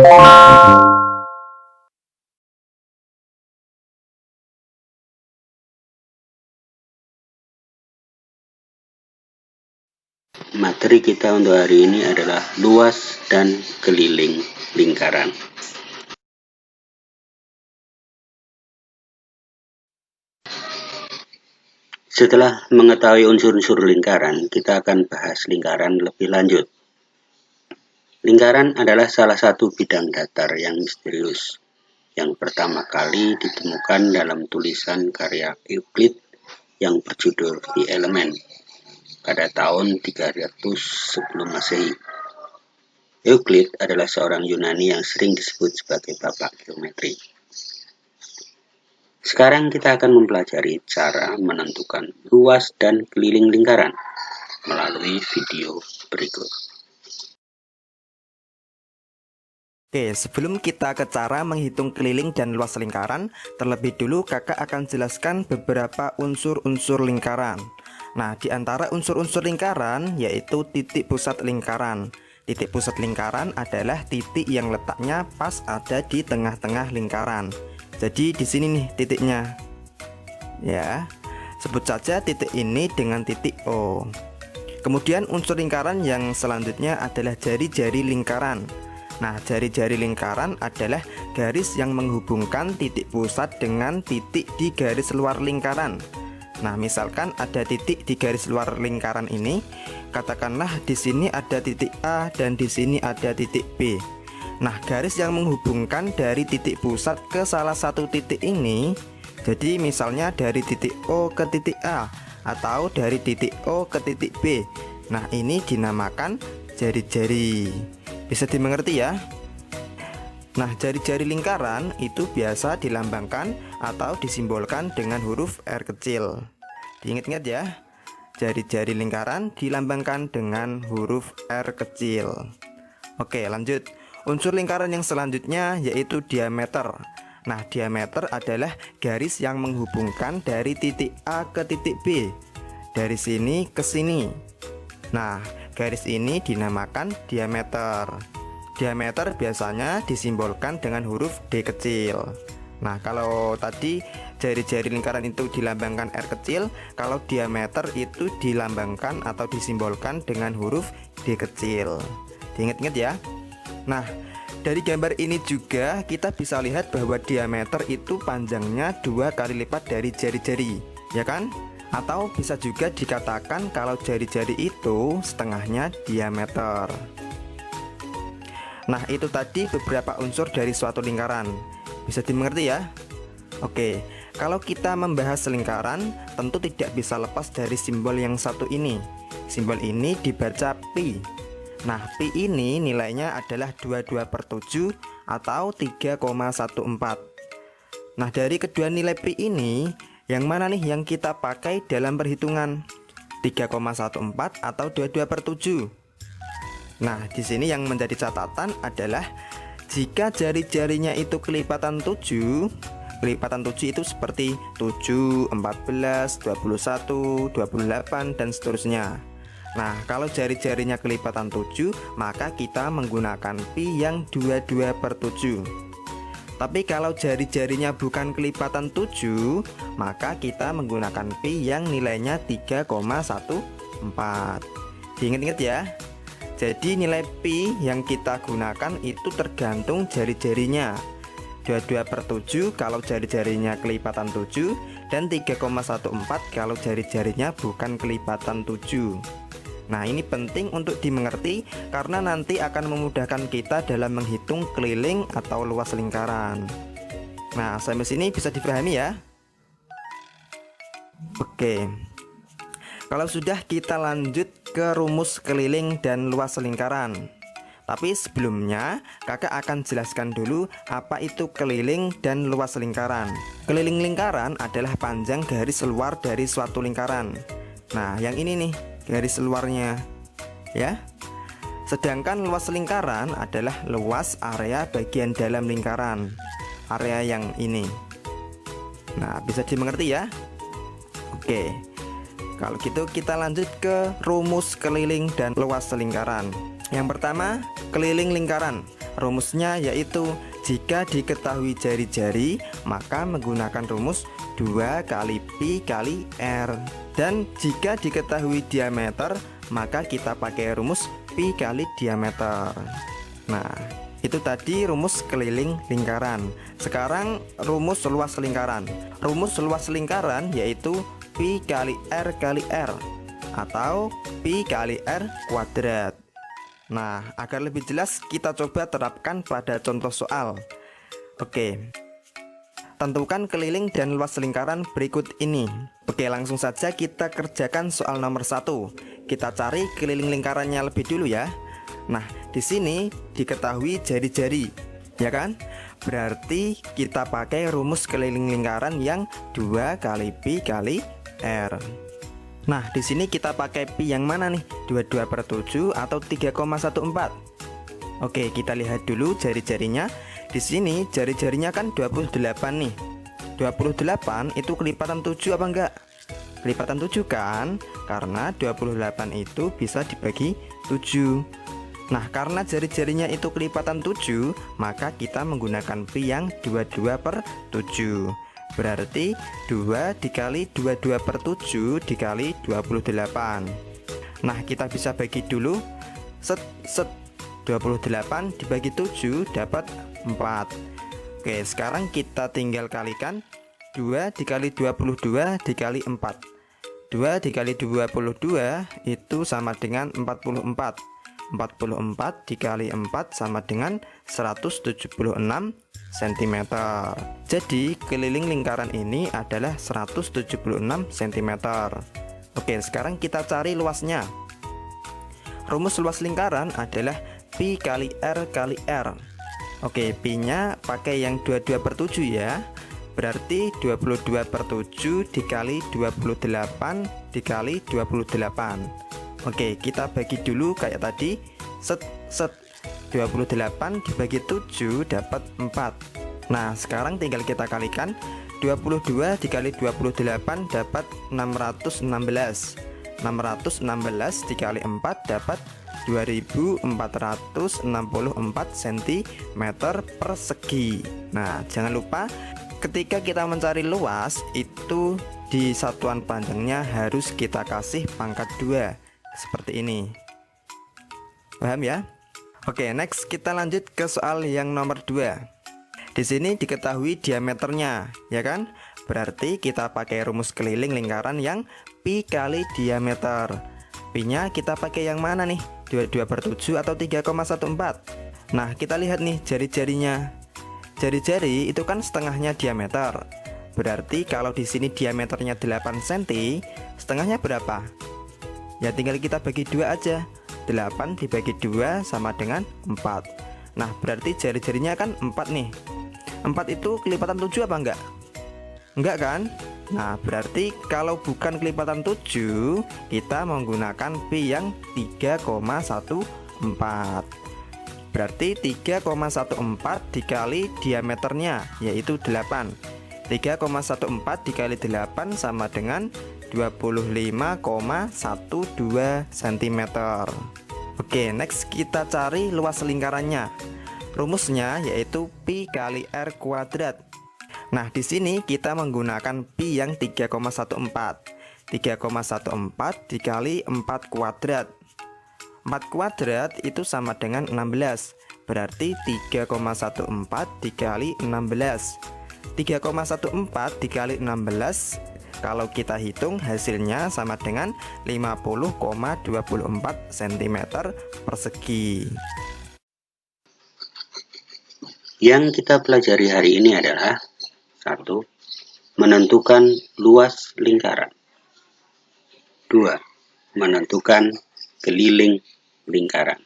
Materi kita untuk hari ini adalah luas dan keliling lingkaran. Setelah mengetahui unsur-unsur lingkaran, kita akan bahas lingkaran lebih lanjut. Lingkaran adalah salah satu bidang datar yang misterius, yang pertama kali ditemukan dalam tulisan karya Euclid yang berjudul The Element pada tahun 300 sebelum Masehi. Euclid adalah seorang Yunani yang sering disebut sebagai bapak geometri. Sekarang kita akan mempelajari cara menentukan luas dan keliling lingkaran melalui video berikut. Oke, sebelum kita ke cara menghitung keliling dan luas lingkaran, terlebih dulu kakak akan jelaskan beberapa unsur-unsur lingkaran. Nah, di antara unsur-unsur lingkaran yaitu titik pusat lingkaran. Titik pusat lingkaran adalah titik yang letaknya pas ada di tengah-tengah lingkaran. Jadi di sini nih titiknya. Ya, sebut saja titik ini dengan titik O. Kemudian unsur lingkaran yang selanjutnya adalah jari-jari lingkaran. Nah, jari-jari lingkaran adalah garis yang menghubungkan titik pusat dengan titik di garis luar lingkaran. Nah, misalkan ada titik di garis luar lingkaran ini, katakanlah di sini ada titik A dan di sini ada titik B. Nah, garis yang menghubungkan dari titik pusat ke salah satu titik ini, jadi misalnya dari titik O ke titik A atau dari titik O ke titik B. Nah, ini dinamakan jari-jari. Bisa dimengerti ya? Nah, jari-jari lingkaran itu biasa dilambangkan atau disimbolkan dengan huruf R kecil. Diingat-ingat ya, jari-jari lingkaran dilambangkan dengan huruf R kecil. Oke, lanjut. Unsur lingkaran yang selanjutnya yaitu diameter. Nah, diameter adalah garis yang menghubungkan dari titik A ke titik B, dari sini ke sini. Nah, garis ini dinamakan diameter. Diameter biasanya disimbolkan dengan huruf D kecil. Nah, kalau tadi jari-jari lingkaran itu dilambangkan R kecil, kalau diameter itu dilambangkan atau disimbolkan dengan huruf D kecil. Diingat-ingat ya. Nah, dari gambar ini juga kita bisa lihat bahwa diameter itu panjangnya 2 kali lipat dari jari-jari, ya kan? Atau bisa juga dikatakan kalau jari-jari itu setengahnya diameter. Nah, itu tadi beberapa unsur dari suatu lingkaran. Bisa dimengerti ya? Oke, kalau kita membahas lingkaran, tentu tidak bisa lepas dari simbol yang satu ini. Simbol ini dibaca pi. Nah, pi ini nilainya adalah 22/7 atau 3,14. Nah, dari kedua nilai pi ini, yang mana nih yang kita pakai dalam perhitungan? 3,14 atau 22/7? Nah, di sini yang menjadi catatan adalah jika jari-jarinya itu kelipatan 7, kelipatan 7 itu seperti 7, 14, 21, 28 dan seterusnya. Nah, kalau jari-jarinya kelipatan 7, maka kita menggunakan pi yang 22/7. Tapi kalau jari-jarinya bukan kelipatan 7, maka kita menggunakan pi yang nilainya 3,14. Diingat-ingat ya. Jadi nilai pi yang kita gunakan itu tergantung jari-jarinya. 22/7 kalau jari-jarinya kelipatan 7 dan 3,14 kalau jari-jarinya bukan kelipatan 7. Nah, ini penting untuk dimengerti karena nanti akan memudahkan kita dalam menghitung keliling atau luas lingkaran. Nah, sampai sini bisa dipahami ya. Oke. Kalau sudah, kita lanjut ke rumus keliling dan luas lingkaran. Tapi sebelumnya, kakak akan jelaskan dulu apa itu keliling dan luas lingkaran. Keliling lingkaran adalah panjang garis luar dari suatu lingkaran. Nah, yang ini nih garis luarnya ya. Sedangkan luas lingkaran adalah luas area bagian dalam lingkaran, area yang ini. Nah, bisa dimengerti ya. Oke, kalau gitu kita lanjut ke rumus keliling dan luas lingkaran. Yang pertama, keliling lingkaran. Rumusnya yaitu jika diketahui jari-jari, maka menggunakan rumus 2 kali pi kali r. Dan jika diketahui diameter, maka kita pakai rumus pi kali diameter. Nah, itu tadi rumus keliling lingkaran. Sekarang rumus luas lingkaran. Rumus luas lingkaran yaitu pi kali r atau pi kali r kuadrat. Nah, agar lebih jelas kita coba terapkan pada contoh soal. Oke, tentukan keliling dan luas lingkaran berikut ini. Oke, langsung saja kita kerjakan soal nomor 1. Kita cari keliling lingkarannya lebih dulu ya. Nah, di sini diketahui jari-jari, ya kan? Berarti kita pakai rumus keliling lingkaran yang 2 kali pi kali r. Nah, di sini kita pakai pi yang mana nih? 22/7 atau 3,14? Oke, kita lihat dulu jari-jarinya. Di sini jari-jarinya kan 28 nih. 28 itu kelipatan 7 apa enggak? Kelipatan 7 kan? Karena 28 itu bisa dibagi 7. Nah, karena jari-jarinya itu kelipatan 7, maka kita menggunakan pi yang 22/7. Berarti 2 dikali 22/7 dikali 28. Nah, kita bisa bagi dulu. 28 dibagi 7 dapat 4. Oke, sekarang kita tinggal kalikan. 2 dikali 22 dikali 4. 2 dikali 22 itu sama dengan 44. 44 dikali 4 sama dengan 176 cm. Jadi keliling lingkaran ini adalah 176 cm. Oke, sekarang kita cari luasnya. Rumus luas lingkaran adalah pi kali r kali r. Oke, pi nya pakai yang 22/7 ya. Berarti 22/7 dikali 28 dikali 28. Oke, kita bagi dulu kayak tadi. 28 dibagi 7 dapat 4. Nah, sekarang tinggal kita kalikan. 22 dikali 28 dapat 616. 616 dikali 4 dapat 2464 cm persegi. Nah, jangan lupa ketika kita mencari luas itu di satuan panjangnya harus kita kasih pangkat 2 seperti ini. Paham ya? Oke, next kita lanjut ke soal yang nomor 2. Di sini diketahui diameternya, ya kan? Berarti kita pakai rumus keliling lingkaran yang pi kali diameter. Pi-nya kita pakai yang mana nih? 22/7 atau 3,14? Nah, kita lihat nih jari-jarinya. Jari-jari itu kan setengahnya diameter. Berarti kalau di sini diameternya 8 cm, setengahnya berapa? Ya tinggal kita bagi 2 aja. 8 dibagi 2 sama dengan 4. Nah, berarti jari-jarinya kan 4 nih. 4 itu kelipatan 7 apa enggak? Enggak kan? Nah, berarti kalau bukan kelipatan 7, kita menggunakan pi yang 3,14. Berarti 3,14 dikali diameternya yaitu 8. 3,14 dikali 8 sama dengan 25,12 cm. Oke, next kita cari luas lingkarannya. Rumusnya yaitu pi kali r kuadrat. Nah, di sini kita menggunakan pi yang 3,14. 3,14 dikali 4 kuadrat. 4 kuadrat itu sama dengan 16. Berarti 3,14 dikali 16. 3,14 dikali 16, kalau kita hitung hasilnya sama dengan 50,24 cm persegi. Yang kita pelajari hari ini adalah 1. Menentukan luas lingkaran. 2. Menentukan keliling lingkaran.